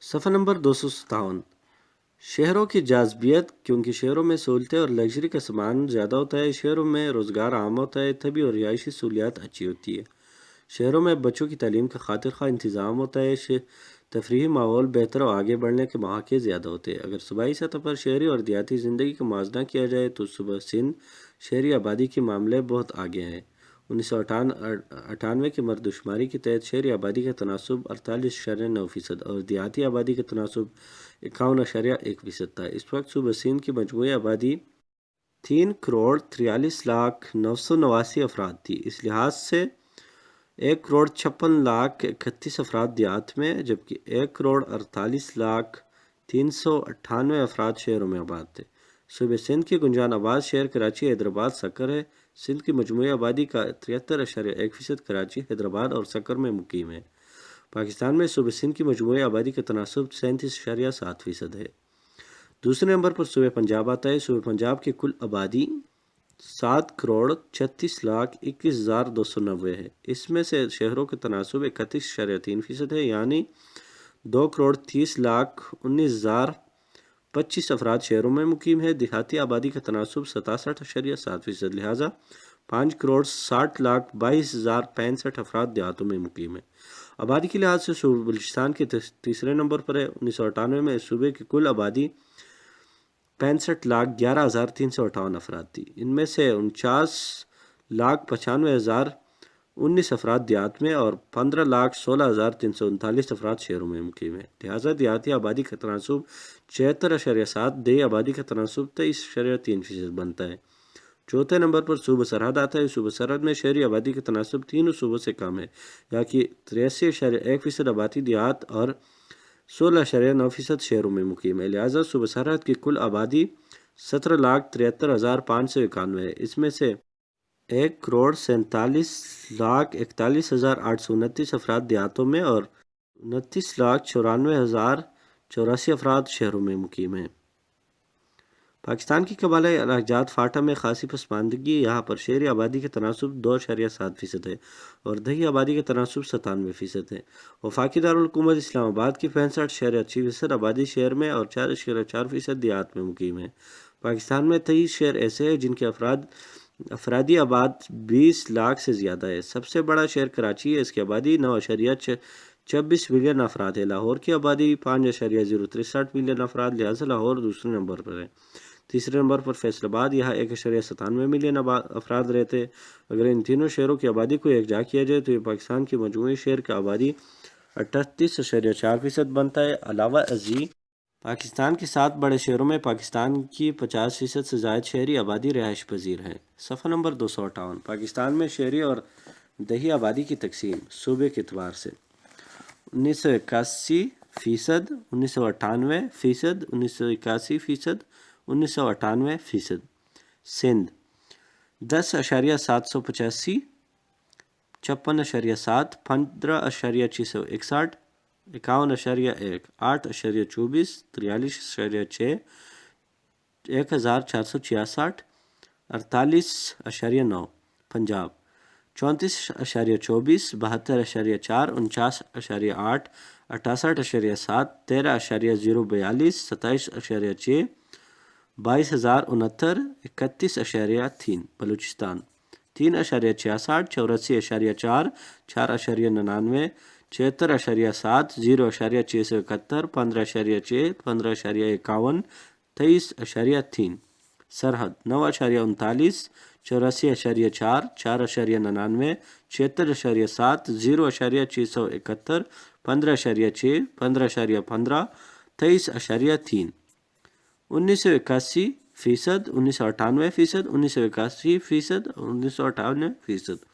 صفحہ نمبر 257۔ شہروں کی جاذبیت۔ کیونکہ شہروں میں سہولتیں اور لگژری کا سامان زیادہ ہوتا ہے، شہروں میں روزگار عام ہوتا ہے، طبی اور رہائشی سہولیات اچھی ہوتی ہے۔ شہروں میں بچوں کی تعلیم کا خاطر خواہ انتظام ہوتا ہے، تفریحی ماحول بہتر اور آگے بڑھنے کے مواقع زیادہ ہوتے ہیں۔ اگر صوبائی سطح پر شہری اور دیہاتی زندگی کا موازنہ کیا جائے تو صوبہ سندھ شہری آبادی کے معاملے بہت آگے ہیں۔ 1998 کی مردم شماری کے تحت شہری آبادی کا تناسب 48.9% اور دیہاتی آبادی کا تناسب 51.1% تھا۔ اس وقت صوبہ سندھ کی مجموعی آبادی 3,43,989 افراد تھی۔ اس لحاظ سے 1,56,31,031 افراد دیہات میں جبکہ 1,48,03,98 افراد شہروں میں آباد تھے۔ صوبہ سندھ کی گنجان آباد شہر کراچی، حیدرآباد، سکر ہے۔ سندھ کی مجموعی آبادی کا 73.1% کراچی، حیدرآباد اور سکر میں مقیم ہے۔ پاکستان میں صوبہ سندھ کی مجموعی آبادی کا تناسب 37.7% ہے۔ دوسرے نمبر پر صوبہ پنجاب آتا ہے۔ صوبہ پنجاب کی کل آبادی 7,36,21,290 ہے۔ اس میں سے شہروں کا تناسب 31.3% ہے، یعنی 2,30,19,025 افراد شہروں میں مقیم ہے۔ دیہاتی آبادی کا تناسب 67.7%، لہٰذا 5,60,22,065 افراد دیہاتوں میں مقیم ہے۔ آبادی کے لحاظ سے صوبہ بلوچستان کے تیسرے نمبر پر ہے۔ 1998 میں صوبے کی کل آبادی 65,11,358 افراد تھی۔ ان میں سے 49,95,019 افراد دیہات میں اور 15,16,339 افراد شہروں میں مقیم ہیں۔ لہٰذا دیہاتی آبادی کا تناسب 76.7، دیہی آبادی کا تناسب 23.3% بنتا ہے۔ چوتھے نمبر پر صوبہ سرحد آتا ہے۔ صوبہ سرحد میں شہری آبادی کا تناسب تینوں صوبوں سے کم ہے، جبکہ 83.1% آبادی دیہات اور 16.9% شہروں میں مقیم ہے۔ لہٰذا صوبہ سرحد کی کل آبادی 17,73,591 ہے۔ اس میں سے 1,47,41,829 افراد دیہاتوں میں اور 29,94,084 افراد شہروں میں مقیم ہیں۔ پاکستان کی قبائلی علاقات فاٹا میں خاصی پسماندگی۔ یہاں پر شہری آبادی کا تناسب 2.7% ہے اور دیہی آبادی کا تناسب 97% ہے۔ وفاقی دارالحکومت اسلام آباد کی 65.8% آبادی شہر میں اور 4.4% دیہات میں مقیم ہے۔ پاکستان میں 23 شہر ایسے ہیں جن کے افرادی آباد 20 لاکھ سے زیادہ ہے۔ سب سے بڑا شہر کراچی ہے، اس کی آبادی 9.26 ملین افراد ہے۔ لاہور کی آبادی 5.063 ملین افراد، لہٰذا لاہور دوسرے نمبر پر ہے۔ تیسرے نمبر پر فیصل آباد، یہاں 1.97 ملین افراد رہتے ہیں۔ اگر ان تینوں شہروں کی آبادی کو یکجا کیا جائے تو یہ پاکستان کی مجموعی شہر کی آبادی 38.4% بنتا ہے۔ علاوہ ازیں پاکستان کے 7 بڑے شہروں میں پاکستان کی 50% سے زائد شہری آبادی رہائش پذیر ہے۔ صفحہ نمبر 258۔ پاکستان میں شہری اور دیہی آبادی کی تقسیم صوبے کے اعتبار سے: 1981%، 1998%، 1981%، 1998%۔ سندھ 10.785، 56.7، 15.661، 51.1، 8.24، 43.6، 1466، 48.9۔ پنجاب 34.24، 72.4، 49.8، 68.7، 13.042، 27.6، 22,069، 31.3۔ بلوچستان 3.66، 84.4، 4.99، 76.7، 0.671، 15.6، 15.51، 23.3۔ سرحد 9.39، 84.4، 4.99، 76.7، 0.671، 15.6، 15.15، 23.3۔ 1981%، 1998%، 1981%، 1998%۔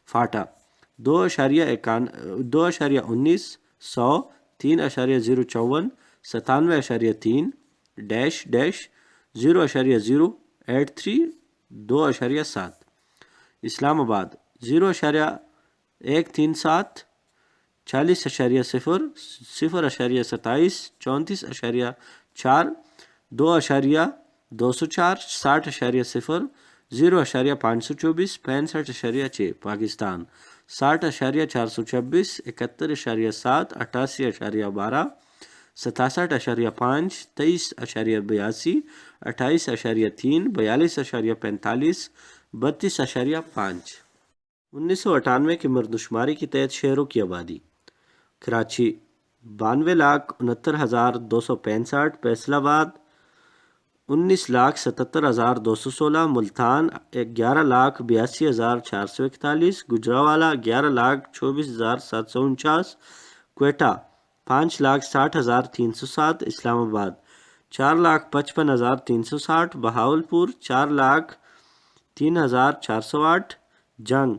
FATA 2.19، 100، 3.054، 97.3، dash 0.083، 2.7۔ اسلام آباد 0.137، 40.0، 0.27، 34.4، 2.204، 60.0، 0.524، 65.6۔ پاکستان 60.426، 71.7، 88.12، 67.5, 23.82, 28.3, 42.45, 32.5۔ 1998 کی مردمشماری کے تحت شہروں کی آبادی: کراچی 92,69,265، فیصل آباد 19,77,216، ملتان 11,82,441، گجرانوالہ 11,24,749، کوئٹہ 5,60,307، اسلام آباد 4,55,360، بہاولپور 4,03,408، جنگ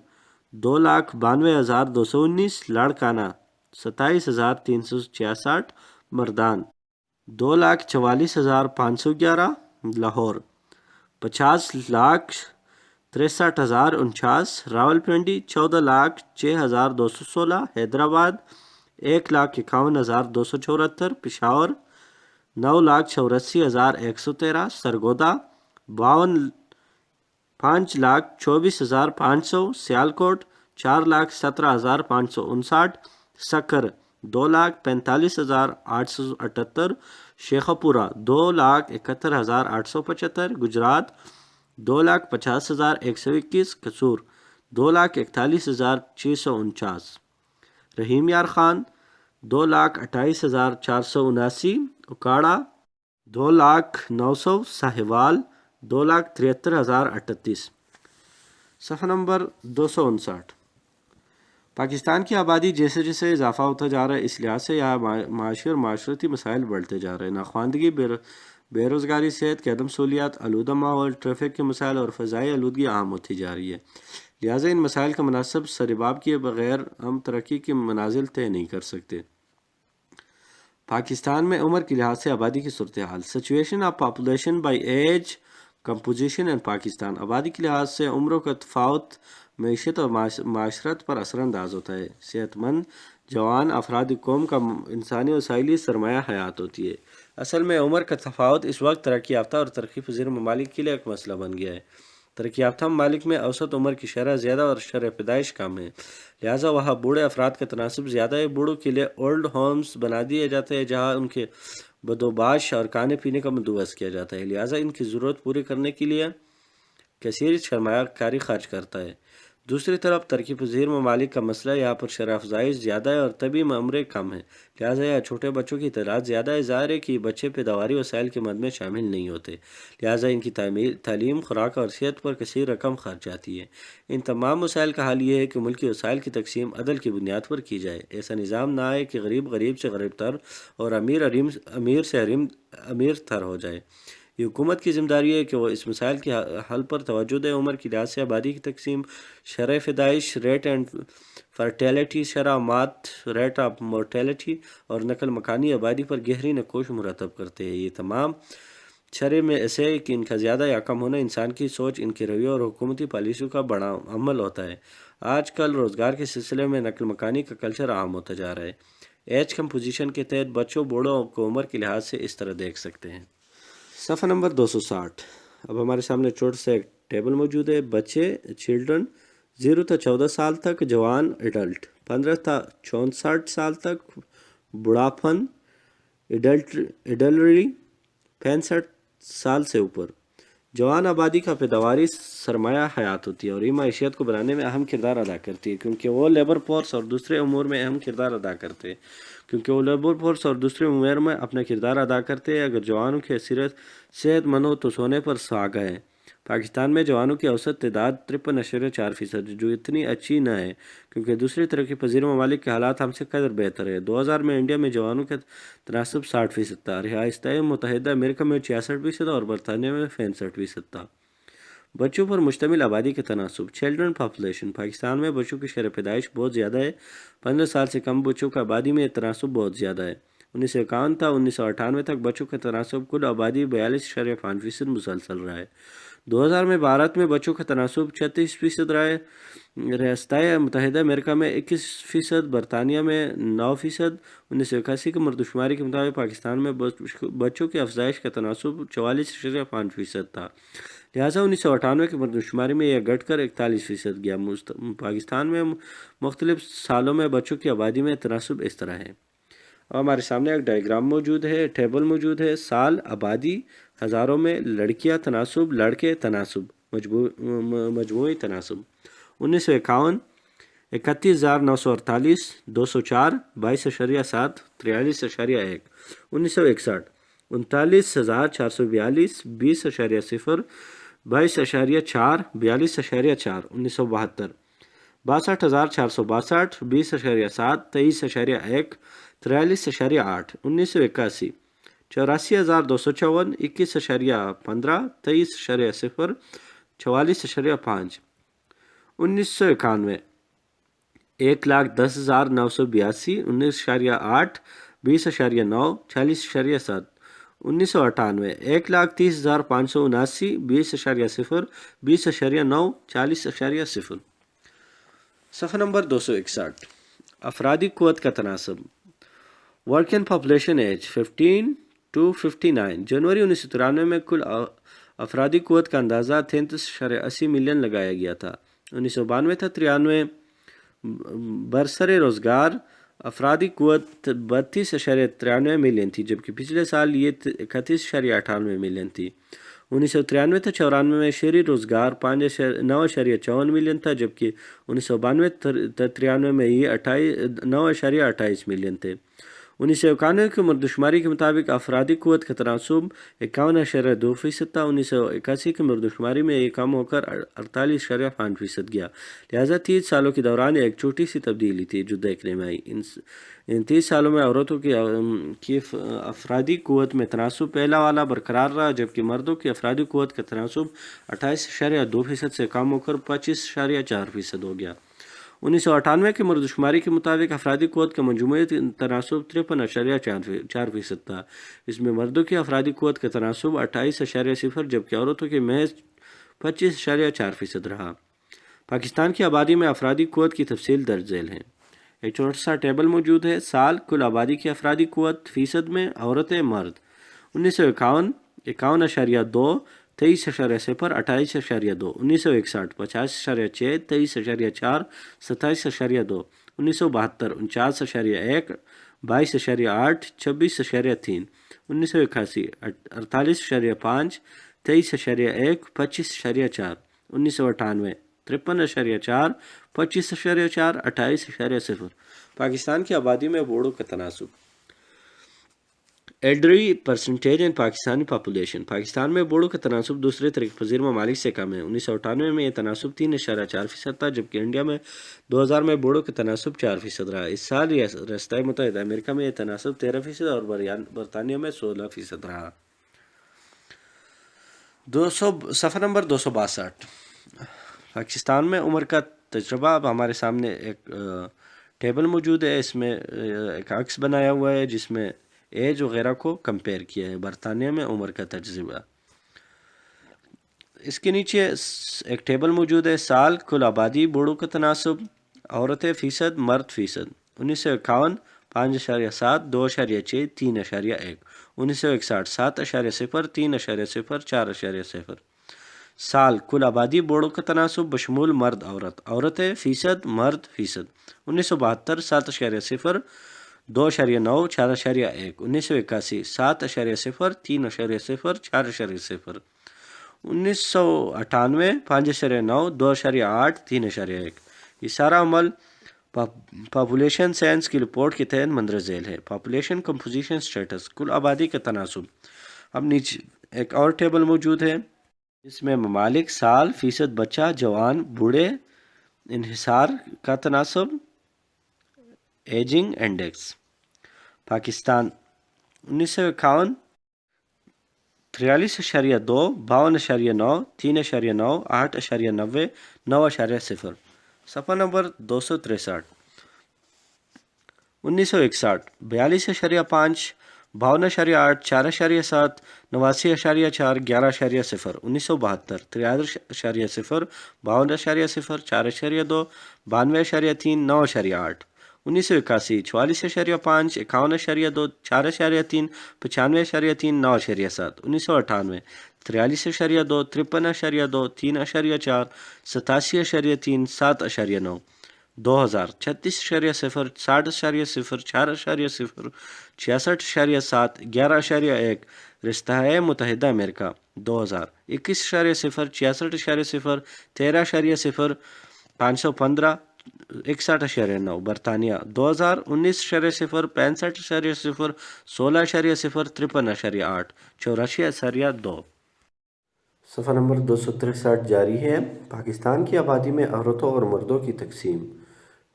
2,92,219، لاڑکانہ 27,366، مردان 2,44,511، لاہور 50,63,049، راولپنڈی 14,06,216، حیدرآباد 1,51,274، پشاور 9,84,113، سرگودا 5,24,500، سیالکوٹ 4,17,559، سکر 2,45,878، شیخوپورہ 2,71,875، گجرات 2,50,121، قصور 2,41,649، رحیم یار خان 2,28,479، اکاڑا 2,09,000، ساہیوال 2,73,038۔ صفحہ نمبر 259۔ پاکستان کی آبادی جیسے جیسے اضافہ ہوتا جا رہا ہے، اس لحاظ سے یہاں معاشی اور معاشرتی مسائل بڑھتے جا رہے ہیں۔ ناخواندگی، بے روزگاری، صحت کی عدم سہولیات، آلودہ ماحول، ٹریفک کے مسائل اور فضائی آلودگی عام ہوتی جا رہی ہے۔ لہٰذا ان مسائل کا مناسب سرباب کیے بغیر ہم ترقی کی منازل طے نہیں کر سکتے۔ پاکستان میں عمر کے لحاظ سے آبادی کی صورتحال: situation of population by age composition in Pakistan. آبادی کے لحاظ سے عمروں کا تفاوت معیشت اور معاشرت پر اثر انداز ہوتا ہے۔ صحت مند جوان افراد قوم کا انسانی وسائلی سرمایہ حیات ہوتی ہے۔ اصل میں عمر کا تفاوت اس وقت ترقی یافتہ اور ترقی پذیر ممالک کے لیے ایک مسئلہ بن گیا ہے۔ ترقی یافتہ ممالک میں اوسط عمر کی شرح زیادہ اور شرح پیدائش کم ہے، لہٰذا وہاں بوڑھے افراد کا تناسب زیادہ ہے۔ بوڑھوں کے لیے اولڈ ہومز بنا دیے جاتے ہیں جہاں ان کے بدوباش اور کھانے پینے کا بندوبست کیا جاتا ہے، لہٰذا ان کی ضرورت پوری کرنے کے لیے کثیر سرمایہ کاری خرچ کرتا ہے۔ دوسری طرف ترقی پذیر ممالک کا مسئلہ یہاں پر شرح افزائش زیادہ ہے اور طبی عمریں کم ہیں، لہٰذا یہاں چھوٹے بچوں کی تعداد زیادہ ہے۔ ظاہر ہے کہ یہ بچے پیداواری وسائل کی مد میں شامل نہیں ہوتے، لہٰذا ان کی تعلیم، خوراک اور صحت پر کثیر رقم خرچ جاتی ہے۔ ان تمام مسائل کا حل یہ ہے کہ ملکی وسائل کی تقسیم عدل کی بنیاد پر کی جائے۔ ایسا نظام نہ آئے کہ غریب سے غریب تر اور امیر سے امیر تر ہو جائے۔ یہ حکومت کی ذمہ داری ہے کہ وہ اس مسائل کے حل پر توجہ دے۔ عمر کے لحاظ سے آبادی کی تقسیم، شرح پیدائش، ریٹ اینڈ فرٹیلٹی، شرح مات، ریٹ آف مورٹیلٹی اور نقل مکانی آبادی پر گہری نقوش مرتب کرتے ہیں۔ یہ تمام شرح میں ایسے ہے کہ ان کا زیادہ یا کم ہونا انسان کی سوچ، ان کے رویوں اور حکومتی پالیسیوں کا بڑا عمل ہوتا ہے۔ آج کل روزگار کے سلسلے میں نقل مکانی کا کلچر عام ہوتا جا رہا ہے۔ ایج کمپوزیشن کے تحت بچوں بوڑھوں کو عمر کے لحاظ سے اس طرح دیکھ سکتے ہیں۔ صفحہ نمبر 260۔ اب ہمارے سامنے چھوٹا سا ایک ٹیبل موجود ہے۔ بچے چلڈرن 0 تا 14 سال تک، جوان ایڈلٹ 15 تا 64 سال تک، بڑھاپن ایڈلری 65 سال سے اوپر۔ جوان آبادی کا پیداواری سرمایہ حیات ہوتی ہے اور یہ معیشت کو بنانے میں اہم کردار ادا کرتی ہے کیونکہ وہ لیبر فورس اور دوسرے امور میں اپنا کردار ادا کرتے ہیں۔ اگر جوانوں کی صحت مند ہو تو سونے پر سہاگا ہے۔ پاکستان میں جوانوں کی اوسط تعداد 53.4% جو اتنی اچھی نہ ہے کیونکہ دوسری ترقی پذیر ممالک کے حالات ہم سے قدر بہتر ہے۔ 2000 میں انڈیا میں جوانوں کا تناسب 60% تھا، ریاستہائے متحدہ امریکہ میں 66% اور برطانیہ میں 65% تھا۔ بچوں پر مشتمل آبادی کا تناسب: چلڈرن پاپولیشن۔ پاکستان میں بچوں کی شرح پیدائش بہت زیادہ ہے۔ 15 سال سے کم بچوں کا آبادی میں تناسب بہت زیادہ ہے۔ 1951 تا 1998 تک بچوں کا تناسب کل آبادی 42.5% مسلسل رہا ہے۔ 2000 میں بھارت میں بچوں کا تناسب 36% رہا ہے، ریاستہائے متحدہ امریکہ میں 21%، برطانیہ میں 9%۔ 1981 کی مردمشماری کے مطابق پاکستان میں بچوں کی افزائش کا تناسب 44.5% تھا، لہٰذا 1998 کی مردمشماری میں یہ گھٹ کر 41% گیا۔ پاکستان میں مختلف سالوں میں بچوں کی آبادی میں تناسب اس طرح ہے۔ اور ہمارے سامنے ایک ڈائیگرام موجود ہے، ٹیبل موجود ہے، سال، آبادی، ہزاروں میں، لڑکیاں تناسب، لڑکے تناسب، مجموعی تناسب۔ 1951 31,948 204 22.7 43.1۔ 1961 39,442 20.0 22.4 42.4۔ 1972 62,462 20.7 23.1 43.8۔ 1981 84,254 21.15 23.0 44.5۔ 1991 1,10,982 19.8 20.9 40.7۔ 1998 1,30,579 20.0 20.9 40.0۔ صفحہ نمبر 261 افرادی قوت کا تناسب۔ Working population age 15 to 59۔ جنوری 1993 میں کل افرادی قوت کا اندازہ 33.80 ملین لگایا گیا تھا۔ 1992 تا 93 برسر روزگار افرادی قوت 32.93 ملین تھی، جبکہ پچھلے سال یہ 31.98 ملین تھی۔ 1993 تا 94 میں شہری روزگار 9.54 ملین تھا، جبکہ 1992 تا 93 میں یہ 9.28 ملین تھے۔ 1991 کی مردم شماری کے مطابق افرادی قوت کا تناسب 51.2% تھا۔ 1981 کی مردم شماری میں یہ کم ہو کر 48.5% گیا، لہٰذا 30 سالوں کے دوران ایک چھوٹی سی تبدیلی تھی جو دیکھنے میں آئی۔ ان 30 سالوں میں عورتوں کی افرادی قوت میں تناسب پہلا والا برقرار رہا، جبکہ مردوں کی افرادی قوت کا تناسب 28.2% سے کم ہو کر 25.4% ہو گیا۔ 1998 کی مردم شماری کے مطابق افرادی قوت کا مجموعی تناسب 53.4% تھا۔ اس میں مردوں کی افرادی قوت کا تناسب 28.0 جبکہ عورتوں کے محض 25.4% رہا۔ پاکستان کی آبادی میں افرادی قوت کی تفصیل درج ذیل ہے۔ ایک چھوٹا سا ٹیبل موجود ہے۔ سال، کل آبادی کی افرادی قوت فیصد میں، عورتیں، مرد۔ 1951 51.2 23.0 28.2۔ 1961 50.6 23.4 27.2۔ 1972 49.1 22.8 26.3۔ 1981 48.5 23.1 25.4۔ 1998 53.4 25.4 28.0۔ پاکستان کی آبادی میں بوڑوں کا تناسب۔ Elderly percentage in Pakistani population. Pakistan میں بوڑھوں کا تناسب دوسرے ترقی پذیر ممالک سے کم ہے۔ 1998 میں یہ تناسب 3.4% تھا، جبکہ انڈیا میں 2000 میں بوڑھوں کا تناسب 4% رہا۔ اس سال ریاستہائے متحدہ امریکہ میں یہ تناسب 13% اور برطانیہ میں 16% رہا۔ صفحہ نمبر 262 پاکستان میں عمر کا تجربہ۔ اب ہمارے سامنے ایک ٹیبل موجود ہے، اس میں ایک عکس بنایا ہوا ہے جس میں ایج وغیرہ کو کمپیئر کیا ہے۔ برطانیہ میں عمر کا تجربہ۔ اس کے نیچے ایک ٹیبل موجود ہے۔ سال، کل آبادی، بوڑھوں کا تناسب، عورتیں فیصد، مرد فیصد۔ 1951 5.7 2.6 3.1۔ 1961 7.0 3.0 4.0۔ سال، کل آبادی، بوڑھوں کا تناسب بشمول مرد عورت، عورتیں فیصد، مرد فیصد۔ 1972 7.0 2.9 4.1۔ 1981 7.0 3.0 4.0۔ 1998 5.9 2.8 3.1۔ یہ سارا عمل پاپولیشن سائنس کی رپورٹ کے تحت مندرجہ ذیل ہے۔ پاپولیشن کمپوزیشن سٹیٹس، کل آبادی کا تناسب۔ اب نیچے ایک اور ٹیبل موجود ہے جس میں ممالک، سال، فیصد بچہ، جوان، بوڑھے، انحصار کا تناسب، ایجنگ انڈیکس۔ پاکستان 1951 43.2 52.9 3.9 8.90 9.0۔ صفحہ نمبر 263 1961 42.5 52.8 4.7 89.4 11.0۔ 1972 63.0 52.0 4.2 92.3 9.8۔ 1981 44.5 51.2 4.3 95.3 9.7۔ 1998 43.2 53.2 3.4 87.3 7.9۔ 2000 36.0 60.0 4.0 66.7 11.1 رشتہ متحدہ امریکہ 2000 21.0 66.0 13.0 515 61.9 برطانیہ 2000 19.0 65.0 16.0 53.8 84.2 صفحہ نمبر 263 جاری ہے۔ پاکستان کی آبادی میں عورتوں اور مردوں کی تقسیم،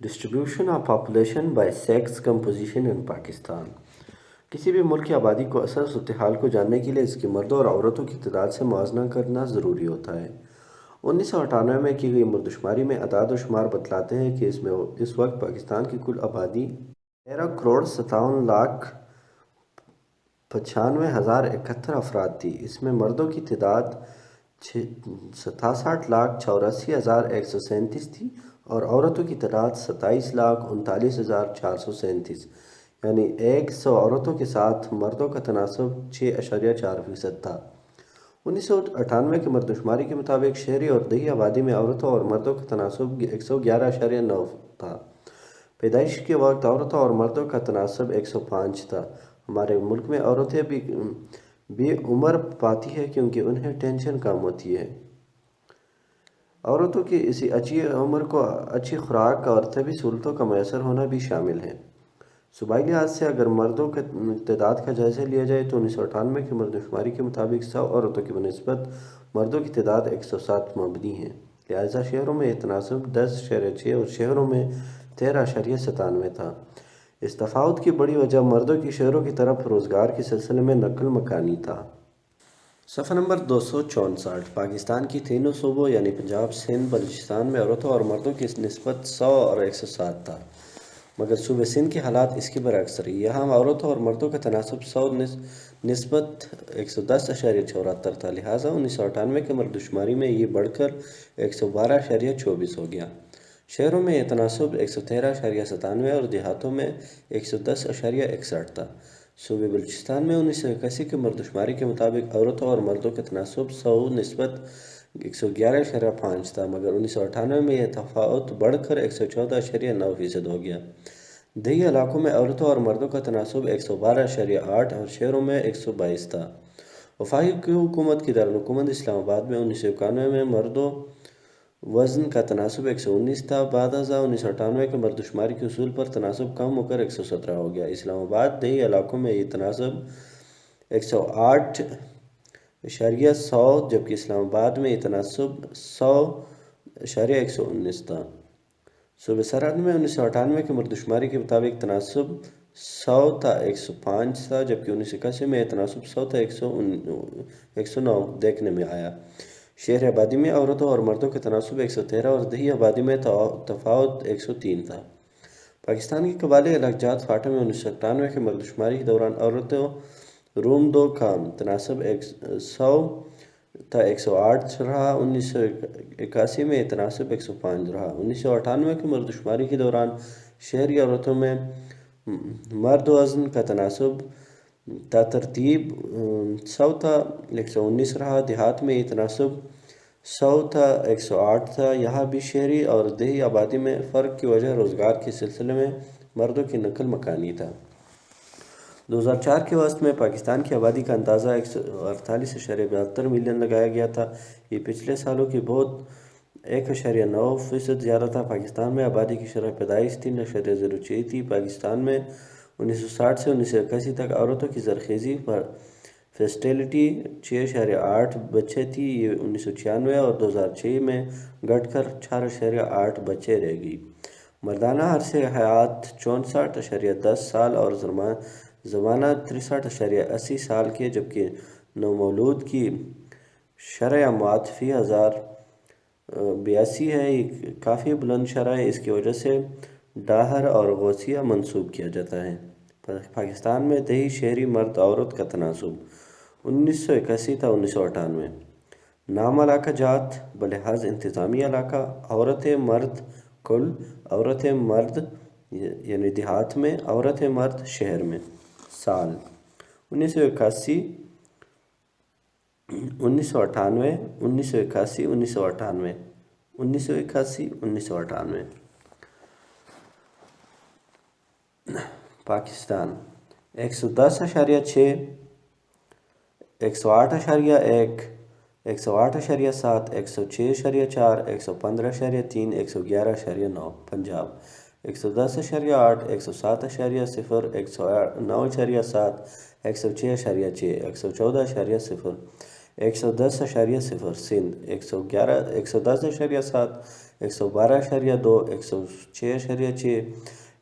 distribution of population by sex composition in Pakistan. کسی بھی ملک کی آبادی کو اصل صورتحال کو جاننے کے لیے اس کی مردوں اور عورتوں کی تعداد سے موازنہ کرنا ضروری ہوتا ہے۔ 1998 میں کی گئی مردم شماری میں اعداد و شمار بتلاتے ہیں کہ اس وقت پاکستان کی کل آبادی 13,57,95,071 افراد تھی۔ اس میں مردوں کی تعداد 67,84,137 تھی اور عورتوں کی تعداد 27,39,437، یعنی 100 عورتوں کے ساتھ مردوں کا تناسب 6.4% تھا۔ 1998 کی مردم شماری کے مطابق شہری اور دیہی آبادی میں عورتوں اور مردوں کا تناسب 111.9 تھا۔ پیدائش کے وقت عورتوں اور مردوں کا تناسب 105 تھا۔ ہمارے ملک میں عورتیں بھی عمر پاتی ہیں کیونکہ انہیں ٹینشن کم ہوتی ہے۔ عورتوں کی اسی اچھی عمر کو اچھی خوراک اور طبی سہولتوں کا میسر ہونا بھی شامل ہے۔ صوبائی لحاظ سے اگر مردوں کی تعداد کا جائزہ لیا جائے تو 1998 کی مردم شماری کے مطابق 100 عورتوں کی بنسبت مردوں کی تعداد 107 مبنی ہے، لہٰذا شہروں میں یہ تناسب 10.6 اور شہروں میں 13.97 تھا۔ اس تفاوت کی بڑی وجہ مردوں کی شہروں کی طرف روزگار کے سلسلے میں نقل مکانی تھا۔ صفحہ نمبر 264 پاکستان کی تینوں صوبوں یعنی پنجاب، سندھ، بلوچستان میں عورتوں اور مردوں کی نسبت 100 اور 107 تھا، مگر صوبہ سندھ کے حالات اس کے برعکس رہی۔ یہاں عورتوں اور مردوں کا تناسب 100 نسبت 110.74 تھا، لہٰذا 1998 کی مردم شماری میں یہ بڑھ کر 112.24 ہو گیا۔ شہروں میں یہ تناسب 113.97 اور دیہاتوں میں 110.61 تھا۔ صوبہ بلوچستان میں 1981 کی مردم شماری کے مطابق عورتوں اور مردوں کا تناسب 100 نسبت 111.5 تھا، مگر 1998 میں یہ تفاوت بڑھ کر 114.9% ہو گیا۔ دیہی علاقوں میں عورتوں اور مردوں کا تناسب 112.8 اور شہروں میں 122 تھا۔ وفاقی حکومت کی دارالحکومت اسلام آباد میں 1991 میں مردوں وزن کا تناسب 119 تھا، بعد ازاں 1998 کے مردم شماری کے اصول پر تناسب کم ہو کر 117 ہو گیا۔ اسلام آباد دیہی علاقوں میں یہ تناسب 108.100 جبکہ اسلام آباد میں یہ تناسب 100.119 تھا۔ صوبہ سرحد میں 1998 کی مردم شماری کے مطابق تناسب 100 تا 105 تھا، جبکہ 1981 میں یہ تناسب 100 تا 109 دیکھنے میں آیا۔ شہری آبادی میں عورتوں اور مردوں کا تناسب 113 اور دیہی آبادی میں تفاوت 103 تھا۔ پاکستان کی قبائلی الگ فاٹا میں 1997 کے مردم شماری کے دوران عورتوں روم 2 کا تناسب 100 تا 108 رہا، 1981 میں یہ تناسب 105 رہا۔ 1998 کی مردم شماری کے دوران شہری عورتوں میں مرد وزن کا تناسب ترتیب 100 تا 119 رہا، دیہات میں یہ تناسب 100 تا 108 تھا۔ یہاں بھی شہری اور دیہی آبادی میں فرق کی وجہ روزگار کے سلسلے میں مردوں کی نقل مکانی تھا۔ 2004 کے وسط میں پاکستان کی آبادی کا اندازہ 148.72 ملین لگایا گیا تھا، یہ پچھلے سالوں کی بہت 1.9% زیادہ تھا۔ پاکستان میں آبادی کی شرح پیدائش 3.06 تھی۔ پاکستان میں 1960 سے 1981 تک عورتوں کی زرخیزی پر فرٹیلٹی 6.8 بچے تھی، یہ 1996 اور 2006 میں گھٹ کر 4.8 بچے رہ گئی۔ مردانہ عرصہ حیات 64.10 سال اور زمانہ 63.80 سال کے، جبکہ نومولود کی شرح اموات فی 1000 82 ہے، یہ کافی بلند شرح ہے، اس کی وجہ سے ڈاہر اور غوثیہ منسوب کیا جاتا ہے۔ پاکستان میں دیہی شہری مرد عورت کا تناسب 1981 تا 1998۔ نام علاقہ جات بلحاظ انتظامی علاقہ عورتیں مرد کل، عورتیں مرد یعنی دیہات میں، عورتیں مرد شہر میں۔ سال 1981 1998 1981 1998 1981 1998 پاکستان 110.6 108.1 108.7 106.4 115.3 111.9 پنجاب 110.8 107.0 109.7 106.6 114.0 110.0 سندھ 110.7 112.2 106.6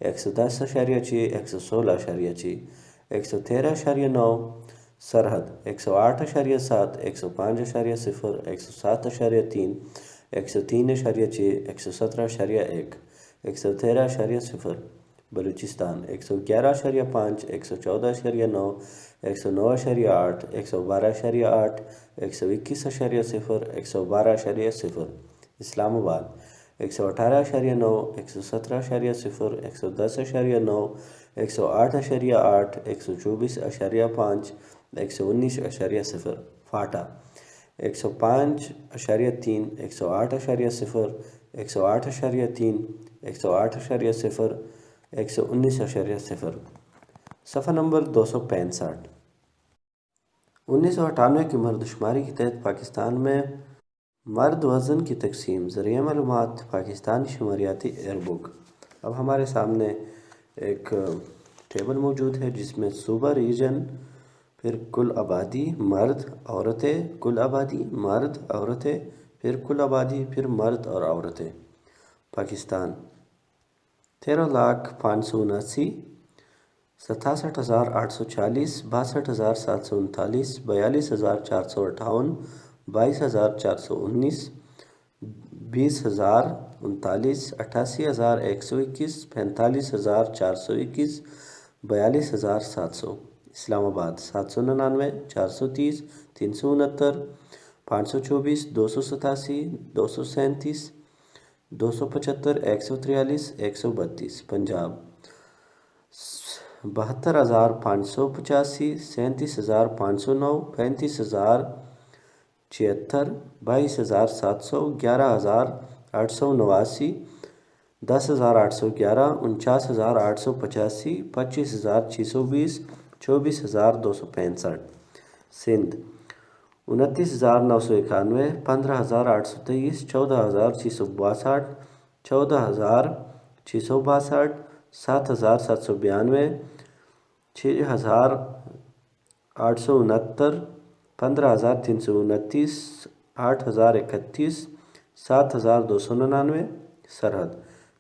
110.6 116.6 113.9 سرحد 108.7 105.0 107.3 103.6 117.1 113.0 بلوچستان 111.5 114.9 109.8 112.8 121.0 112.0 اسلام آباد 118.9 117.0 110.9 108.8 124.5 119.0 فاٹا 105.3 108.0 108.3 108.0 119.0 صفحہ نمبر 265 1998 کی مردم شماری کے تحت پاکستان میں مرد وزن کی تقسیم ذریعہ معلومات پاکستانی شماریاتی ایئر بک۔ اب ہمارے سامنے ایک ٹیبل موجود ہے جس میں صوبہ ریجن، پھر کل آبادی مرد عورتیں، کل آبادی مرد عورتیں، پھر کل آبادی پھر مرد اور عورتیں۔ پاکستان 13,579، 67,840، 62,739، 42,458، 22,419، 20,039، 88,121، 45,421، 42,700۔ اسلام آباد 799، 430، 369، 524، 287، 237، 275، 143، 132۔ پنجاب 72,585، 37,509، 35,076، 22,700، 11,889، 10,811، 49,885، 25,620، 24,265۔ سندھ 29,991، 15,823، 14,662، 14,662، 7,792، 6,869، 15,329، 8,031، 7,299۔ سرحد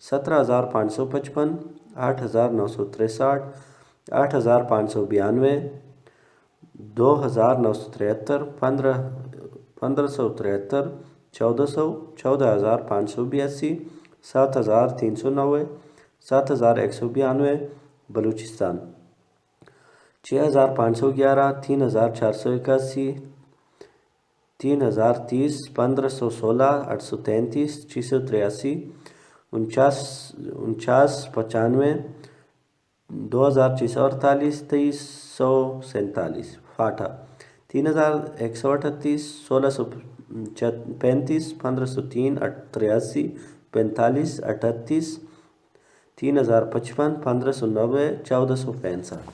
17,555، 8,963، 8,592، 2,973، 1,573، 1,400، 14,582، 7,390، 7,192۔ بلوچستان 6,511، 3,481، 3,030، 1,516، 833، 683، 49,95، 2,648، 2,347۔ فاٹا 3,138، 1,635، 1,503، 83، 45، 38، 3,055، 1,590، 1,465۔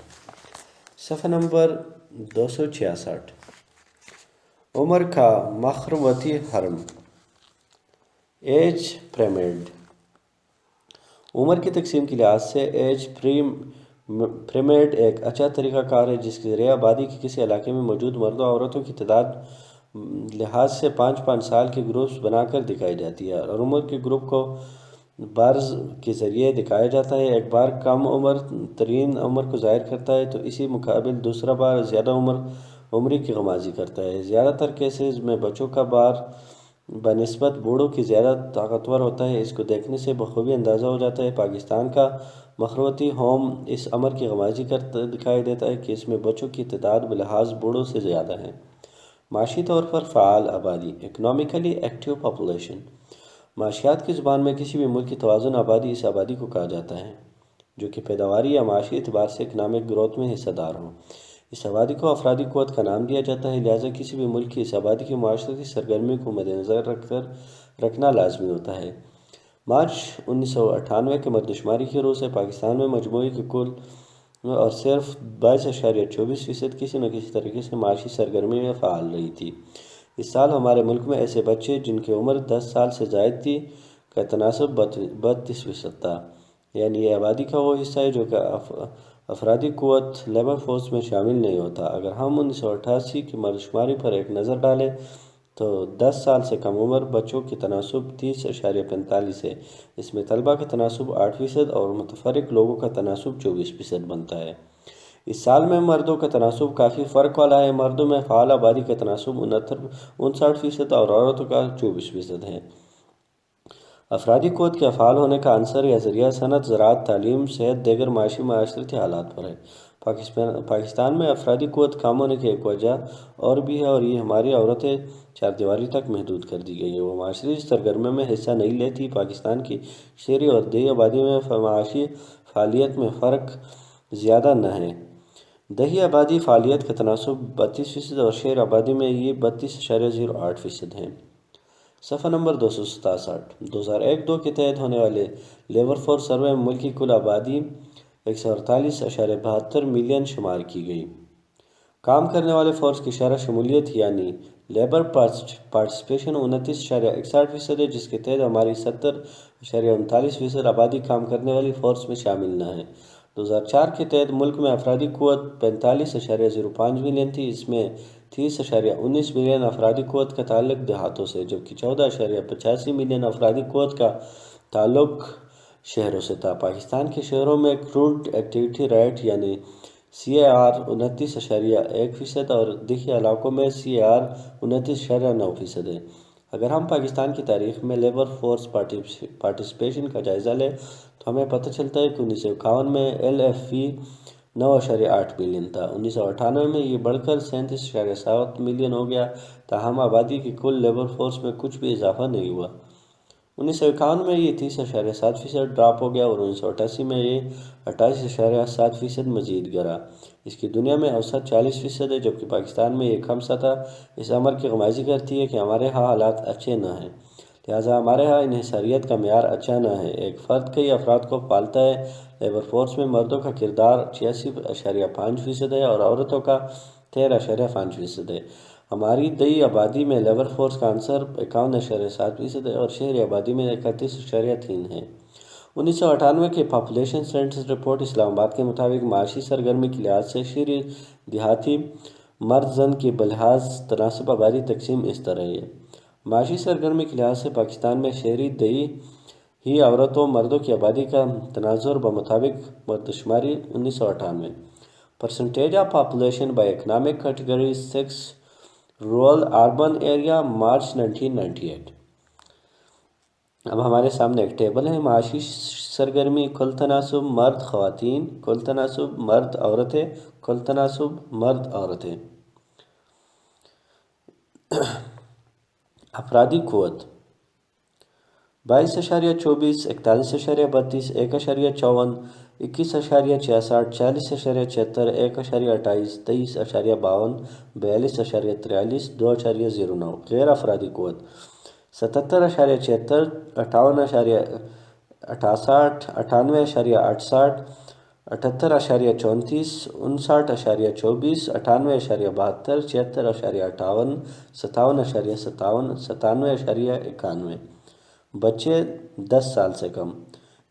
صفحہ نمبر 266 عمر کا مخروطی حرم ایج پیرامڈ۔ عمر کی تقسیم کے لحاظ سے ایج پیرامڈ ایک اچھا طریقہ کار ہے جس کے ذریعے آبادی کے کسی علاقے میں موجود مردوں اور عورتوں کی تعداد لحاظ سے 5-5 سال کے گروپس بنا کر دکھائی جاتی ہے اور عمر کے گروپ کو بارز کے ذریعے دکھایا جاتا ہے۔ ایک بار کم عمر ترین عمر کو ظاہر کرتا ہے تو اسی مقابل دوسرا بار زیادہ عمری کی غمازی کرتا ہے۔ زیادہ تر کیسز میں بچوں کا بار بنسبت بوڑھوں کی زیادہ طاقتور ہوتا ہے۔ اس کو دیکھنے سے بخوبی اندازہ ہو جاتا ہے پاکستان کا مخروطی ہوم اس امر کی غمازی کرتا دکھائی دیتا ہے کہ اس میں بچوں کی تعداد بلحاظ بوڑھوں سے زیادہ ہے۔ معاشی طور پر فعال آبادی اکنامکلی ایکٹیو پاپولیشن۔ معاشیات کی زبان میں کسی بھی ملک کی توازن آبادی اس آبادی کو کہا جاتا ہے جو کہ پیداواری یا معاشی اعتبار سے اکنامک گروتھ میں حصہ دار ہو۔ اس آبادی کو افرادی قوت کا نام دیا جاتا ہے، لہٰذا کسی بھی ملک کی اس آبادی کی معاشرتی سرگرمی کو مد نظر رکھنا لازمی ہوتا ہے۔ مارچ 1998 کے مردم شماری کی روز سے پاکستان میں مجموعی کے کل اور صرف 22.24% کسی نہ کسی طریقے سے معاشی سرگرمی میں فعال رہی تھی۔ اس سال ہمارے ملک میں ایسے بچے جن کی عمر 10 سال سے زائد تھی کا تناسب 32% تھا، یعنی یہ آبادی کا وہ حصہ ہے جو کہ افرادی قوت لیبر فورس میں شامل نہیں ہوتا۔ اگر ہم 1988 کی مردم شماری پر ایک نظر ڈالیں تو 10 سال سے کم عمر بچوں کی تناسب 30.45 ہے۔ اس میں طلبہ کا تناسب 8% اور متفرق لوگوں کا تناسب 24% بنتا ہے۔ اس سال میں مردوں کا تناسب کافی فرق والا ہے۔ مردوں میں فعال آبادی کا تناسب 59% اور عورتوں کا 24% ہے۔ افرادی قوت کے فعال ہونے کا عنصر یا ذریعہ صنعت، زراعت، تعلیم، صحت، دیگر معاشی معاشرتی حالات پر ہے۔ پاکستان میں افرادی قوت کم ہونے کی ایک وجہ اور بھی ہے اور یہ ہماری عورتیں چار دیواری تک محدود کر دی گئی ہیں۔ وہ معاشرتی سرگرمیوں میں حصہ نہیں لیتی۔ پاکستان کی شہری اور دیہی آبادی میں معاشی فعالیت میں فرق زیادہ نہ ہے۔ دیہی آبادی فعالیت کا تناسب 32% اور شہری آبادی میں یہ 32.08% ہے۔ صفحہ نمبر 267۔ 2001-2 کے تحت ہونے والے لیبر فورس سروے میں ملکی کل آبادی 148.72 ملین شمار کی گئی۔ کام کرنے والے فورس کی شرح شمولیت یعنی لیبر پارٹیسپیشن 29.61% ہے، جس کے تحت ہماری 70.39% آبادی کام کرنے والی فورس میں شامل نہ ہے۔ 2004 کے تحت ملک میں افرادی قوت 45.05 ملین تھی۔ اس میں 30.19 ملین افرادی قوت کا تعلق دیہاتوں سے، جبکہ 14.85 ملین افرادی قوت کا تعلق شہروں سے تھا۔ پاکستان کے شہروں میں کروڈ ایکٹیویٹی ریٹ یعنی CAR 29.1% اور دیہی علاقوں میں CAR 29.9% ہے۔ اگر ہم پاکستان کی تاریخ میں لیبر فورس پارٹیسپیشن کا جائزہ لیں تو ہمیں پتہ چلتا ہے کہ 1951 میں LFP 9.8 ملین تھا۔ 1998 میں یہ بڑھ کر 37.7 ملین ہو گیا، تاہم آبادی کی کل لیبر فورس میں کچھ بھی اضافہ نہیں ہوا۔ 1951 میں یہ 30.7% ڈراپ ہو گیا اور 1988 میں یہ 28.7% مزید گرا۔ اس کی دنیا میں اوسط 40% ہے، جبکہ پاکستان میں یہ کم سا تھا۔ اس امر کی غمازی کرتی ہے کہ ہمارے ہاں حالات اچھے نہ ہیں، لہٰذا ہمارے ہاں انحصاریت کا معیار اچھا نہ ہے۔ ایک فرد کئی افراد کو پالتا ہے۔ لیبر فورس میں مردوں کا کردار 86.5% ہے اور عورتوں کا 13.5% ہے۔ ہماری دیہی آبادی میں لیبر فورس کا عنصر 51.7% ہے اور شہری آبادی میں 31.3 ہے۔ 1998 کے پاپولیشن سینسس رپورٹ اسلام آباد کے مطابق معاشی سرگرمی کے لحاظ سے شہری دیہاتی مرد زن کی بلحاظ تناسب آبادی تقسیم اس طرح ہے۔ معاشی سرگرمی کے لحاظ سے پاکستان میں شہری دیہی ہی عورتوں مردوں کی آبادی کا تناظر بمطابق مردم شماری 1998۔ Percentage of population by economic category 6 rural urban area March 1998۔ اب ہمارے سامنے ایک ٹیبل ہے۔ معاشی سرگرمی کل تناسب مرد خواتین، کل تناسب مرد عورتیں، کل تناسب مرد عورتیں۔ افرادی قوت 22.24، 41.32، 1.54، 21.66، 40.76، 1.28، 23.52، 42.43، 2.09۔ غیر افرادی قوت 77.76، 58.68، 98.68، 78.34، 59.24، 98.72، 76.58، 57.57، 97.91۔ بچے 10 سال سے کم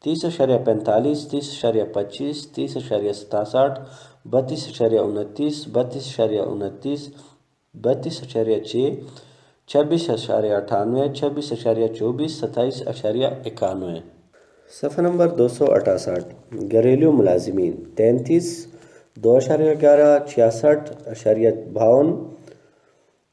30.45، 30.25، 30.67، 32.29، 32.29، 32.6، 26.98، 26.24، 27.91۔ صفحہ نمبر 268۔ گھریلو ملازمین 33، 2.11، 66.52،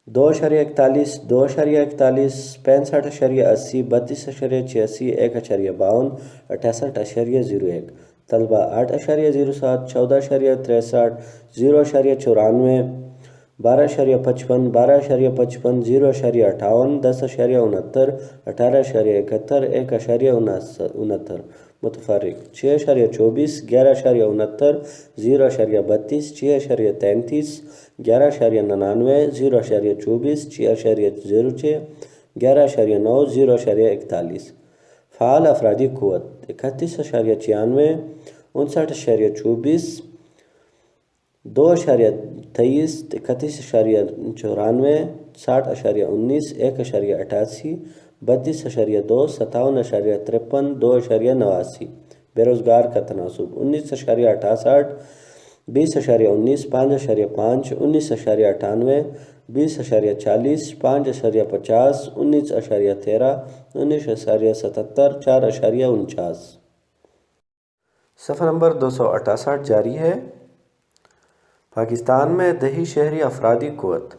2.41، 2.41، 65.80، 32.86، 1.52، 68.01۔ طلبہ 8.07، 14.63، 0.94، 12.55، 12.55، 0.58، 10.69، 18.71، 1.69۔ متفرق 6.24، 11.69، 0.32، 6.33، 11.99، 0.24، 6.06، 11.9، 0.41۔ فعال افرادی قوت 31.96، 59.24، 2.23, 31.94, 60.19, 1.88, 32.2, 57.53, 2.89. بے روزگار کا تناسب 19.68، 20.19، 5.5، 19.98، 20.40، 5.50، 19.13، 19.77، 4.49۔ صفحہ نمبر 268 جاری ہے۔ پاکستان میں دیہی شہری افرادی قوت،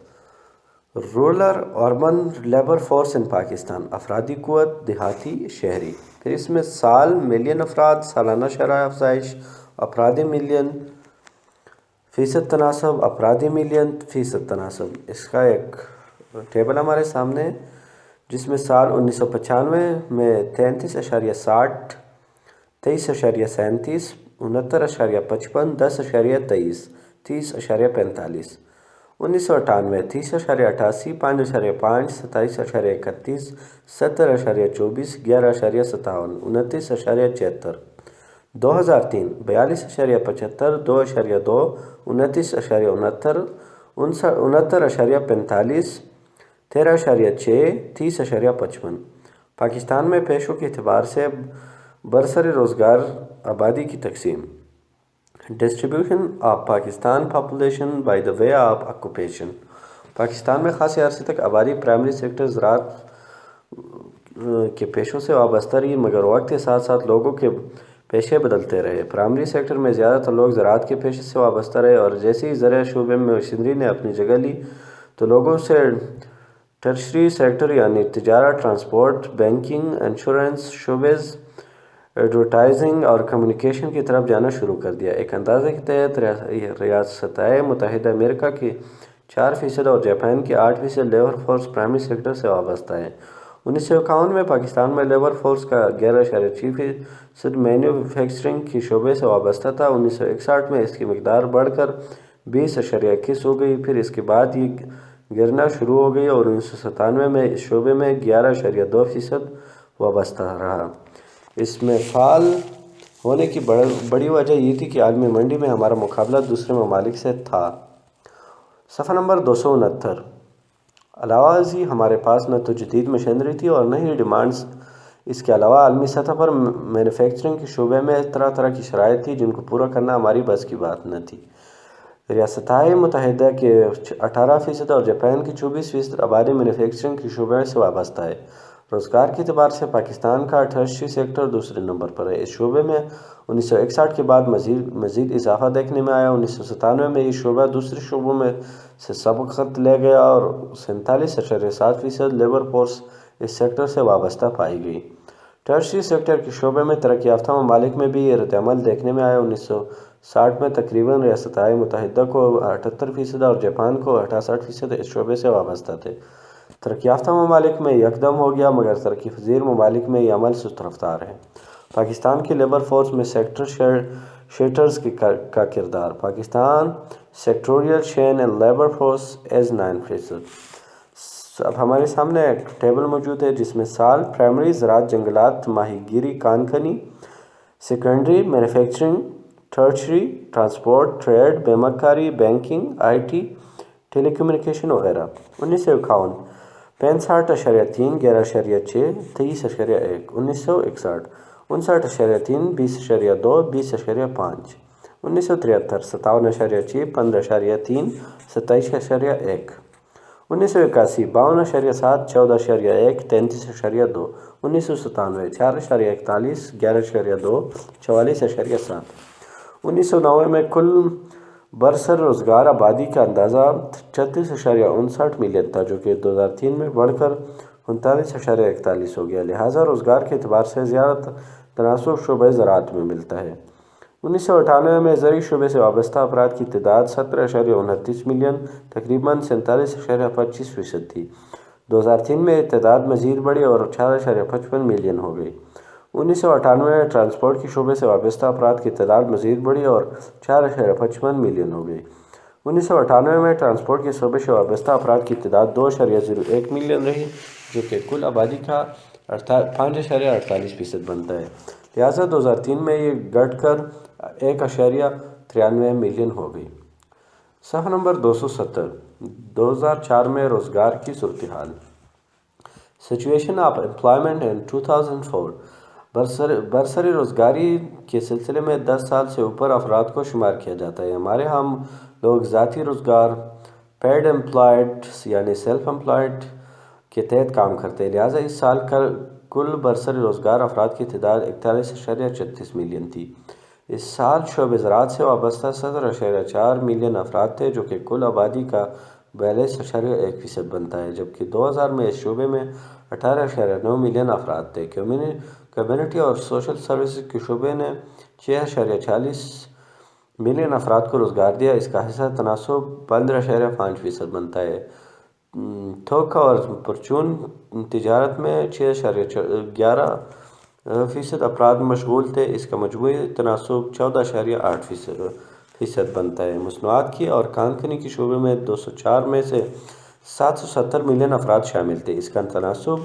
رورل اربن لیبر فورس ان پاکستان، افرادی قوت دیہاتی شہری۔ پھر اس میں سال، ملین افراد، سالانہ شرح افزائش، افرادی ملین، فیصد تناسب، افرادی ملین، فیصد تناسب۔ اس کا ایک ٹیبل ہمارے سامنے جس میں سال 1995 میں 33.60، 23.37، 69.55، 10.23، 30.45۔ 1998 30.88، 5.5، 27.31، 70.24، 11.57، 29.76۔ 2003 42.75، 2.2، 29.69، 69.45، 13.6، 30.55۔ پاکستان میں پیشوں کے اعتبار سے برسر روزگار آبادی کی تقسیم، distribution of Pakistan population by the way of occupation. Pakistan میں خاصے عرصے تک آبادی پرائمری سیکٹر زراعت کے پیشوں سے وابستہ رہی، مگر وقت کے ساتھ ساتھ لوگوں کے پیشے بدلتے رہے۔ پرائمری سیکٹر میں زیادہ تر لوگ زراعت کے پیشے سے وابستہ رہے اور جیسے ہی زرعی شعبے میں مشینری نے اپنی جگہ لی تو لوگوں سے ٹرشری سیکٹر یعنی تجارت، ٹرانسپورٹ، بینکنگ، انشورنس شعبز، ایڈورٹائزنگ اور کمیونیکیشن کی طرف جانا شروع کر دیا۔ ایک اندازے کے تحت ریاستہائے متحدہ امریکہ کی 4% اور جاپان کی 8% لیبر فورس پرائمری سیکٹر سے وابستہ ہے۔ 1951 میں پاکستان میں لیبر فورس کا 11.6% مینوفیکچرنگ کی شعبے سے وابستہ تھا۔ 1961 میں اس کی مقدار بڑھ کر 20.21 ہو گئی، پھر اس کے بعد یہ گرنا شروع ہو گئی اور 1997 میں اس شعبے میں 11.2% وابستہ رہا۔ اس میں فعال ہونے کی بڑی وجہ یہ تھی کہ عالمی منڈی میں ہمارا مقابلہ دوسرے ممالک سے تھا۔ صفحہ نمبر 269۔ علاوہ ازیں ہمارے پاس نہ تو جدید مشینری تھی اور نہ ہی ڈیمانڈز۔ اس کے علاوہ عالمی سطح پر مینوفیکچرنگ کے شعبے میں طرح طرح کی شرائط تھی جن کو پورا کرنا ہماری بس کی بات نہ تھی۔ ریاستہائے متحدہ کے 18% اور جاپان کی 24% آبادی مینوفیکچرنگ کے شعبے سے وابستہ ہے۔ روزگار کے اعتبار سے پاکستان کا ٹرشری سیکٹر دوسرے نمبر پر ہے۔ اس شعبے میں 1961 کے بعد مزید اضافہ دیکھنے میں آیا۔ 1997 میں یہ شعبہ دوسرے شعبوں میں سے سبقت لے گیا اور 47.7% لیبر فورس اس سیکٹر سے وابستہ پائی گئی۔ ٹرشری سیکٹر کے شعبے میں ترقی یافتہ ممالک میں بھی یہ رد عمل دیکھنے میں آیا۔ 1960 میں تقریباً ریاستہائے متحدہ کو 78% اور جاپان کو 68% اس شعبے سے وابستہ تھے۔ ترقی یافتہ ممالک میں یکدم ہو گیا، مگر ترقی پذیر ممالک میں یہ عمل سست رفتار ہے۔ پاکستان کی لیبر فورس میں سیکٹر شیٹرز کا کردار۔ پاکستان سیکٹوریل شین ان لیبر فورس ایز 9%۔ اب ہمارے سامنے ایک ٹیبل موجود ہے جس میں سال، پرائمری زراعت، جنگلات، ماہی گیری، کان کنی، secondary manufacturing, tertiary transport, trade, بیمہ کاری، banking, I T, telecommunication وغیرہ۔ 1951 65.3، 11.6، 23.1۔ 1961 59.3، 20.2، 20.5۔ 1973 57.6، 15.3، 27.1۔ 1981 52.7، 14.1، 33.2۔ 1997 4.41، 11.2، 44.7۔ 1990 میں کل برسر روزگار آبادی کا اندازہ 36.59 ملین تھا جو کہ 2003 میں بڑھ کر 39.41 ہو گیا۔ لہٰذا روزگار کے اعتبار سے زیادہ تناسب شعبہ زراعت میں ملتا ہے۔ 1998 میں زرعی شعبے سے وابستہ افراد کی تعداد 17.29 ملین، تقریباً 47.25% تھی۔ 2003 میں یہ تعداد مزید بڑھی اور 4.55 ملین ہو گئی۔ 1998 میں ٹرانسپورٹ کے شعبے سے وابستہ افراد کی تعداد مزید بڑھی اور 4.55 ملین ہو گئی۔ 1998 میں ٹرانسپورٹ کے شعبے سے وابستہ افراد کی تعداد 2.01 ملین رہی جو کہ کل آبادی کا 5.48% بنتا ہے۔ لہٰذا 2003 میں یہ گھٹ کر 1.93 ملین ہو گئی۔ صفحہ نمبر 270 2004 میں روزگار کی صورتحال. سچویشن آف امپلائمنٹ ان 2004. برسری روزگاری کے سلسلے میں 10 سال سے اوپر افراد کو شمار کیا جاتا ہے. ہمارے ہم لوگ ذاتی روزگار پیڈ امپلائڈ یعنی سیلف امپلائڈ کے تحت کام کرتے ہیں. لہٰذا اس سال کل برسری روزگار افراد کی تعداد 41.36 ملین تھی. اس سال شعبہ زراعت سے وابستہ 17.4 ملین افراد تھے جو کہ کل آبادی کا 42.1% بنتا ہے، جبکہ 2000 میں اس شعبے میں 18.9 ملین افراد تھے. کمیونٹی اور سوشل سروسز کے شعبے نے 6.46 ملین افراد کو روزگار دیا. اس کا حصہ تناسب 15.5% بنتا ہے. تھوک اور پرچون تجارت میں 6.11% افراد مشغول تھے. اس کا مجموعی تناسب 14.8% بنتا ہے. مصنوعات کی اور کان کنی کے شعبے میں 204 میں سے 770 ملین افراد شامل تھے. اس کا تناسب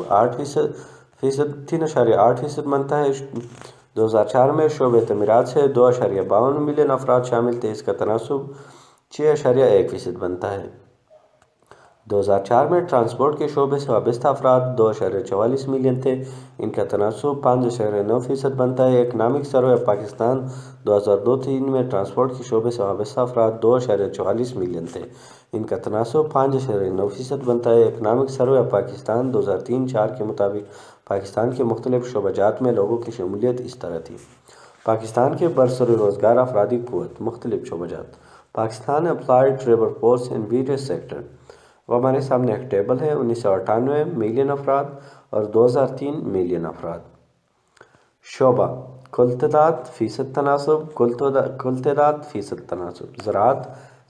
3.8% بنتا ہے. 2004 میں شعبہ تعمیرات سے 2.52 ملین افراد شامل تھے. اس کا تناسب 6.1% بنتا ہے. 2004 میں ٹرانسپورٹ کے شعبے سے وابستہ افراد 2.44 ملین تھے. ان کا تناسب 5.9% بنتا ہے. اکنامک سروے آف پاکستان 2002-03 میں ٹرانسپورٹ کے شعبے سے وابستہ افراد 2.44 ملین تھے. ان کا تناسب 5.9% بنتا ہے. اکنامک سروے آف پاکستان 2003-04 کے مطابق پاکستان کے مختلف شعبہ جات میں لوگوں کی شمولیت اس طرح تھی. پاکستان کے برسری روزگار افرادی قوت. مختلف شعبہ جات. Pakistan employed labour force in various sector. وہ ہمارے سامنے ایک ٹیبل ہے. 1998 ملین افراد اور 2003 ملین افراد. شعبہ کل تعداد فیصد تناسب. کل تعداد فیصد تناسب. زراعت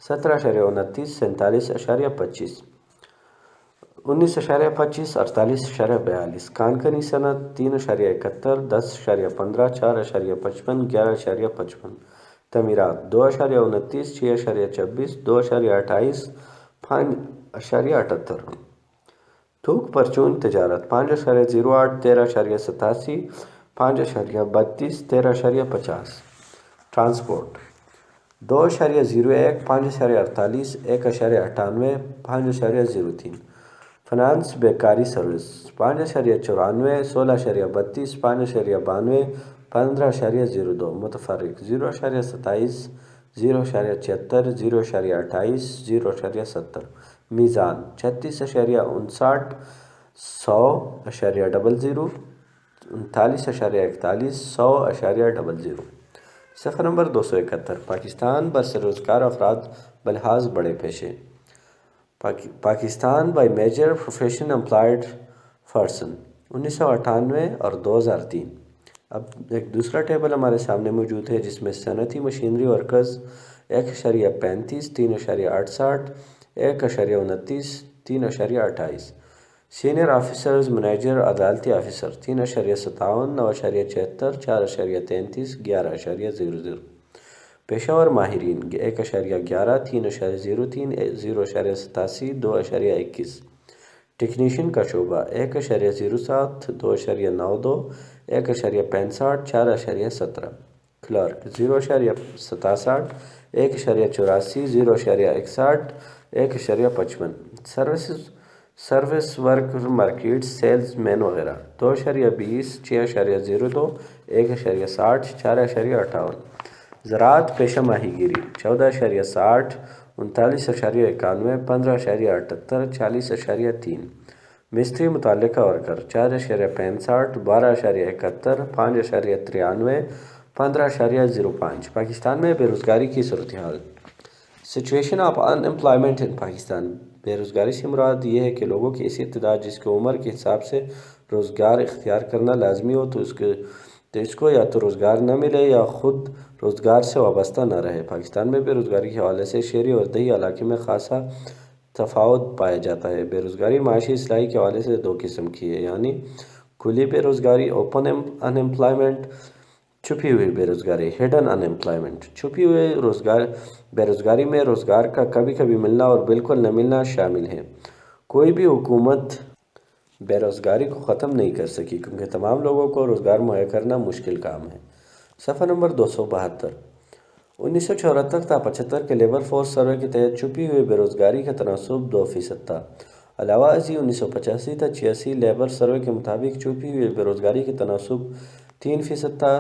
17.29 47.25 19.25 48.42. کان کنی صنعت 3.71 10.15 4.55 11.55. تعمیرات 2.29 6.26 2.28 5.78. تھوک پرچون تجارت 5.08 13.87 5.32 13.50. ٹرانسپورٹ 2.01 5.48 1.98 5.03. فنانس بیکاری سروس 5.94 16.32 5.92 15.02. متفرق 0.27 0.76 0.28 0.70. میزان 36.59 100.00 39.41 100.00. صفحہ نمبر 271 پاکستان برسر روزگار افراد بلحاظ بڑے پیشے. Pakistan by major profession employed person 1998 اور 2003. اب ایک دوسرا ٹیبل ہمارے سامنے موجود ہے جس میں صنعتی machinery workers 1.35 3.68 1.29 3.28. Senior officers manager عدالتی آفیسر 3.57 9.76 4.33 11.00. پیشہ ور ماہرین 1.11 3.03 0.87 2.21. ٹیکنیشین کا شعبہ 1.07 2.92 1.65 4.17. Clerk 0.67 1.84 0.61 1.55. Service work market salesmen وغیرہ 2.20 6.02 1.60 4.58. زراعت پیشہ ماہی گیری 14.60 39.91 15.78 40.3. مستری متعلقہ ورکر 4.65 12.71 5.93 15.05. پاکستان میں بے روزگاری کی صورتحال. سچویشن آف ان امپلائمنٹ ان پاکستان. بے روزگاری سے مراد یہ ہے کہ لوگوں کی ایسی تعداد جس کو عمر کے حساب سے روزگار اختیار کرنا لازمی ہو تو اس کو یا تو روزگار نہ ملے یا خود روزگار سے وابستہ نہ رہے. پاکستان میں بے روزگاری کے حوالے سے شہری اور دیہی علاقے میں خاصا تفاوت پایا جاتا ہے. بے روزگاری معاشی اصلاحی کے حوالے سے دو قسم کی ہے، یعنی کھلی بے روزگاری اوپن ان امپلائمنٹ، چھپی ہوئی بے روزگاری ہڈن ان امپلائمنٹ. چھپی ہوئی بے روزگاری میں روزگار کا کبھی کبھی ملنا اور بالکل نہ ملنا شامل ہے. کوئی بھی حکومت بے روزگاری کو ختم نہیں کر سکی کیونکہ تمام لوگوں کو روزگار مہیا کرنا مشکل کام ہے. صفحہ نمبر 272 1974 تا 75 کے لیبر فورس سروے کے تحت چھپی ہوئی بے روزگاری کا تناسب 2% تھا۔ علاوہ ازیں 1985 تا 86 لیبر سروے کے مطابق چھپی ہوئی بے روزگاری کا تناسب 3% تا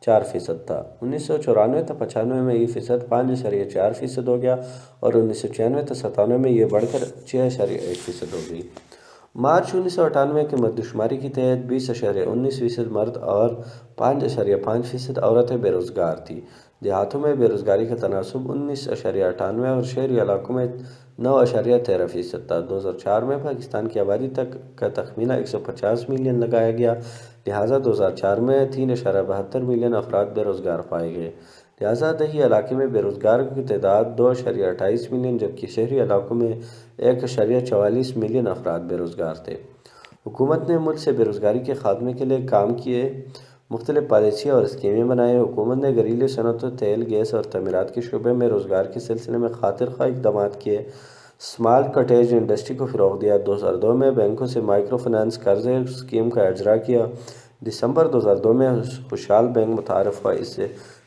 4% تھا۔ 1994 تا 95 میں یہ فیصد 5.4% ہو گیا اور 1996 تا 97 میں یہ بڑھ کر 6.1% ہو گئی۔ مارچ 1998 کے مردم شماری کے تحت 20.19% مرد اور 5.5% عورتیں بے روزگار تھیں۔ دیہاتوں میں بے روزگاری کا تناسب 19.98 اور شہری علاقوں میں 9.13% تھا۔ 2004 میں پاکستان کی آبادی کا تخمینہ 150 ملین لگایا گیا، لہٰذا 2004 میں 3.72 ملین افراد بے روزگار پائے گئے۔ لہٰذا دیہی علاقے میں بے روزگاروں کی تعداد 2.28 ملین جبکہ شہری علاقوں میں 1.44 ملین افراد بے روزگار تھے۔ حکومت نے ملک سے بے روزگاری کے خاتمے کے لیے کام کیے مختلف پالیسیاں اور اسکیمیں بنائیں۔ حکومت نے گھریلو صنعتوں، تیل، گیس اور تعمیرات کے شعبے میں روزگار کے سلسلے میں خاطر خواہ اقدامات کیے۔ اسمال کاٹیج انڈسٹری کو فروغ دیا۔ 2002 میں بینکوں سے مائیکرو فنانس قرضے اسکیم کا اجرا کیا۔ دسمبر 2002 میں خوشحال بینک متعارف ہوا،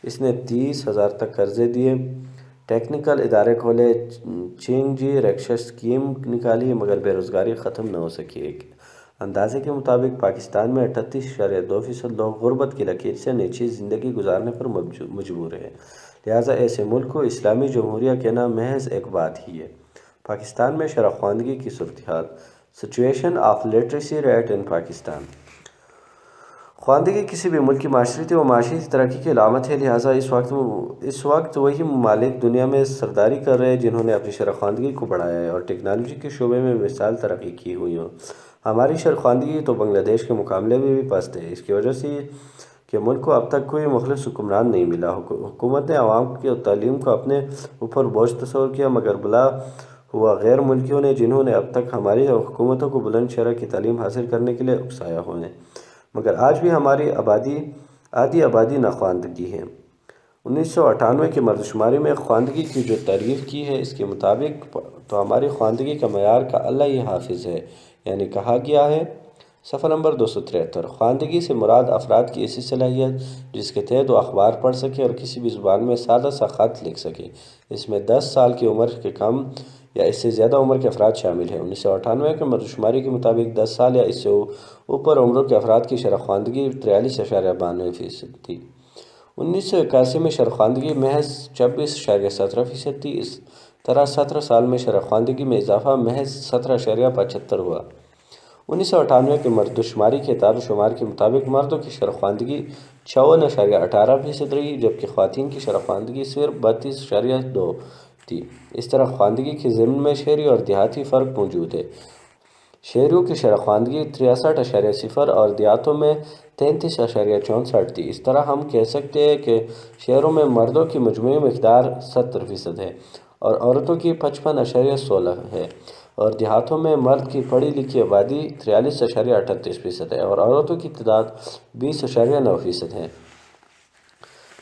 اس نے 30,000 تک قرضے دیے۔ ٹیکنیکل ادارے کھولے، چینگ جی رکشا اسکیم نکالی مگر بے روزگاری ختم نہ ہو سکی۔ ایک اندازے کے مطابق پاکستان میں 38.2% لوگ غربت کی لکیر سے نیچی زندگی گزارنے پر مجبور ہیں، لہٰذا ایسے ملک کو اسلامی جمہوریہ کہنا محض ایک بات ہی ہے۔ پاکستان میں شرح خواندگی کی صورتحال۔ Situation of literacy rate in Pakistan. خواندگی کسی بھی ملک کی معاشرتی و معاشی ترقی کی علامت ہے، لہٰذا اس وقت وہی ممالک دنیا میں سرداری کر رہے ہیں جنہوں نے اپنی شرح خواندگی کو بڑھایا ہے اور ٹیکنالوجی کے شعبے میں مثال ترقی کی ہوئی ہو۔ ہماری شرح خواندگی تو بنگلہ دیش کے مقابلے میں بھی پست ہے۔ اس کی وجہ سے کہ ملک کو اب تک کوئی مخلص حکمران نہیں ملا۔ حکومت نے عوام کی تعلیم کو اپنے اوپر بوجھ تصور کیا مگر بلا ہوا غیر ملکیوں نے جنہوں نے اب تک ہماری حکومتوں کو بلند شرح کی تعلیم حاصل کرنے کے لیے اکسایا ہوئے ہیں، مگر آج بھی ہماری آدھی آبادی ناخواندگی ہے۔ 1998 کی مردم شماری میں خواندگی کی جو تعریف کی ہے اس کے مطابق تو ہماری خواندگی کا معیار کا اللہ ہی حافظ ہے، یعنی کہا گیا ہے صفحہ نمبر 273۔ خواندگی سے مراد افراد کی ایسی صلاحیت جس کے تحت وہ اخبار پڑھ سکے اور کسی بھی زبان میں سادہ سا خط لکھ سکے۔ اس میں 10 سال کی عمر کے کم یا اس سے زیادہ عمر کے افراد شامل ہیں۔ 1998 کے مردم شماری کے مطابق 10 سال یا اس سے اوپر عمر کے افراد کی شرح خواندگی 43.92% تھی۔ 1981 میں شرح خواندگی محض 26.17% تھی۔ اس طرح 17 سال میں شرح خواندگی میں اضافہ محض 17.75 ہوا۔ 1998 کے مردم شماری کے اعداد و شمار کے مطابق مردوں کی شرح خواندگی 54.18% رہی جبکہ خواتین کی شرح خواندگی صرف 32.2 تھی۔ اس طرح خواندگی کے ضمن میں شہری اور دیہاتی فرق موجود ہے۔ شہریوں کی شرح خواندگی 63.0 اور دیہاتوں میں 33.64 تھی۔ اس طرح ہم کہہ سکتے ہیں کہ شہروں میں مردوں کی مجموعی مقدار 70% ہے اور عورتوں کی 55.16 ہے، اور دیہاتوں میں مرد کی پڑھی لکھی آبادی 43.38% ہے اور عورتوں کی تعداد 20.9% ہے۔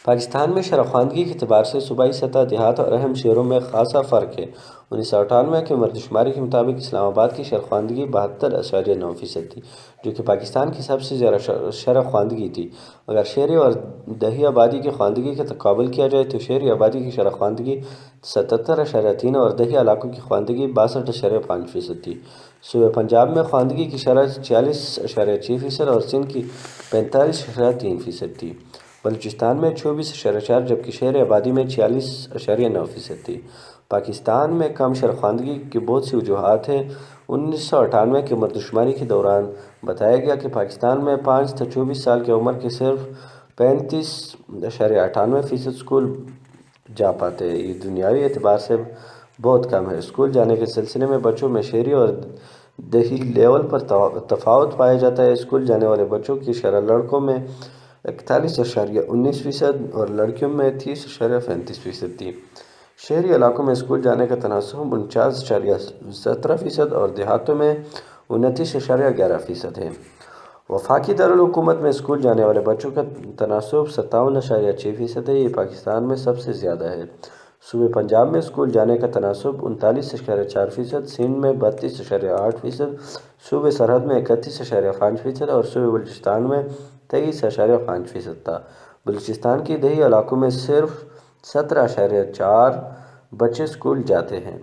پاکستان میں شرح خواندگی کے اعتبار سے صوبائی سطح، دیہات اور اہم شہروں میں خاصا فرق ہے۔ 1998 کے مردم شماری کے مطابق اسلام آباد کی شرح خواندگی 72.9% تھی جو کہ پاکستان کی سب سے زیادہ شرح خواندگی تھی۔ اگر شہری اور دیہی آبادی کی خواندگی کا تقابل کیا جائے تو شہری آبادی کی شرح خواندگی 77.3 اور دیہی علاقوں کی خواندگی 62.5% تھی۔ صوبہ پنجاب میں خواندگی کی شرح 46.6% اور سندھ کی 45.3% تھی۔ بلوچستان میں 24.4 جبکہ شہری آبادی میں 46.9% تھی۔ پاکستان میں کم شرح خواندگی کی بہت سی وجوہات ہیں۔ 1998 کے مردم شماری کے دوران بتایا گیا کہ پاکستان میں 5 تا 24 سال کی عمر کے صرف 35.98% اسکول جا پاتے ہیں۔ یہ دنیاوی اعتبار سے بہت کم ہے۔ اسکول جانے کے سلسلے میں بچوں میں شہری اور دیہی لیول پر تفاوت پایا جاتا ہے۔ اسکول جانے والے بچوں کی شرح لڑکوں میں 41.19% اور لڑکیوں میں 30.35% تھی۔ شہری علاقوں میں اسکول جانے کا تناسب 49.17% اور دیہاتوں میں 29.11% ہے۔ وفاقی دارالحکومت میں اسکول جانے والے بچوں کا تناسب 57.6% ہے، یہ پاکستان میں سب سے زیادہ ہے۔ صوبہ پنجاب میں اسکول جانے کا تناسب 39.4%، سندھ میں 32.8%، صوبہ سرحد میں 31.5% اور صوبہ بلوچستان میں 23.5% تھا۔ بلوچستان کی دیہی علاقوں میں صرف 17.4 بچے اسکول جاتے ہیں۔